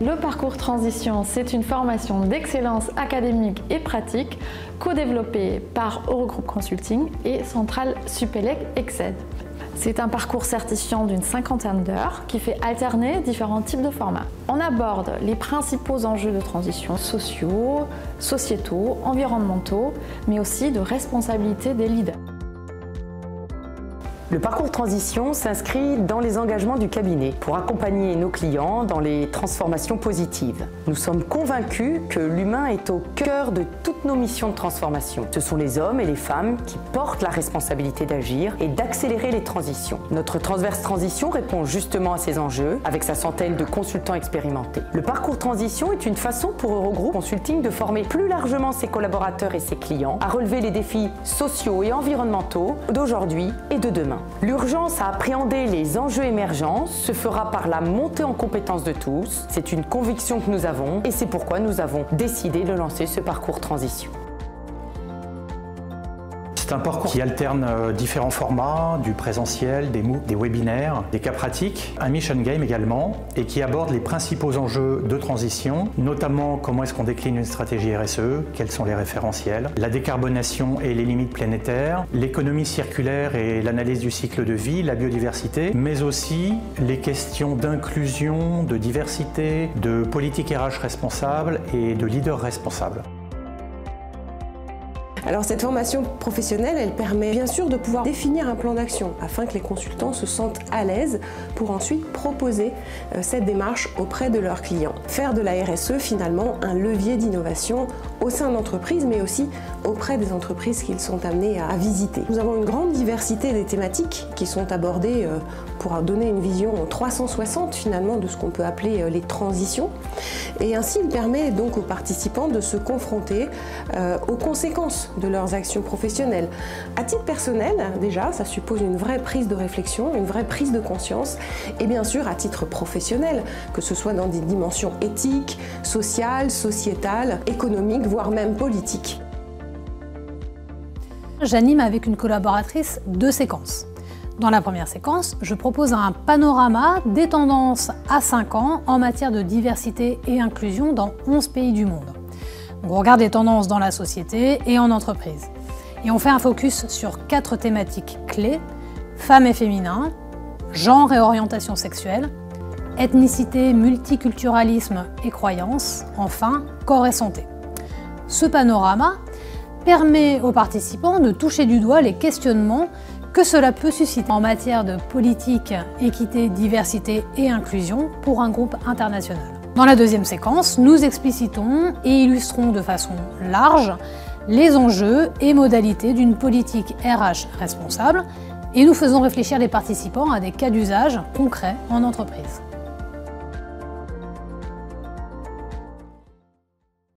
Le parcours transition, c'est une formation d'excellence académique et pratique co-développée par Eurogroupe Consulting et Centrale Supélec Exced. C'est un parcours certifiant d'une 50aine d'heures qui fait alterner différents types de formats. On aborde les principaux enjeux de transition sociaux, sociétaux, environnementaux, mais aussi de responsabilité des leaders. Le parcours transition s'inscrit dans les engagements du cabinet pour accompagner nos clients dans les transformations positives. Nous sommes convaincus que l'humain est au cœur de toutes nos missions de transformation. Ce sont les hommes et les femmes qui portent la responsabilité d'agir et d'accélérer les transitions. Notre transverse transition répond justement à ces enjeux avec sa centaine de consultants expérimentés. Le parcours transition est une façon pour Eurogroupe Consulting de former plus largement ses collaborateurs et ses clients à relever les défis sociaux et environnementaux d'aujourd'hui et de demain. L'urgence à appréhender les enjeux émergents se fera par la montée en compétences de tous. C'est une conviction que nous avons et c'est pourquoi nous avons décidé de lancer ce parcours transition. C'est un parcours qui alterne différents formats, du présentiel, des MOOC, des webinaires, des cas pratiques, un mission game également, et qui aborde les principaux enjeux de transition, notamment comment est-ce qu'on décline une stratégie RSE, quels sont les référentiels, la décarbonation et les limites planétaires, l'économie circulaire et l'analyse du cycle de vie, la biodiversité, mais aussi les questions d'inclusion, de diversité, de politique RH responsable et de leader responsable. Alors cette formation professionnelle, elle permet bien sûr de pouvoir définir un plan d'action afin que les consultants se sentent à l'aise pour ensuite proposer cette démarche auprès de leurs clients. Faire de la RSE finalement un levier d'innovation au sein de l'entreprise mais aussi auprès des entreprises qu'ils sont amenés à visiter. Nous avons une grande diversité des thématiques qui sont abordées pour donner une vision 360 finalement de ce qu'on peut appeler les transitions et ainsi il permet donc aux participants de se confronter aux conséquences de leurs actions professionnelles. À titre personnel, déjà, ça suppose une vraie prise de réflexion, une vraie prise de conscience, et bien sûr à titre professionnel, que ce soit dans des dimensions éthiques, sociales, sociétales, économiques, voire même politiques. J'anime avec une collaboratrice 2 séquences. Dans la première séquence, je propose un panorama des tendances à 5 ans en matière de diversité et inclusion dans 11 pays du monde. On regarde les tendances dans la société et en entreprise. Et on fait un focus sur 4 thématiques clés: femmes et féminin, genre et orientation sexuelle, ethnicité, multiculturalisme et croyances, enfin corps et santé. Ce panorama permet aux participants de toucher du doigt les questionnements que cela peut susciter en matière de politique, équité, diversité et inclusion pour un groupe international. Dans la deuxième séquence, nous explicitons et illustrons de façon large les enjeux et modalités d'une politique RH responsable et nous faisons réfléchir les participants à des cas d'usage concrets en entreprise.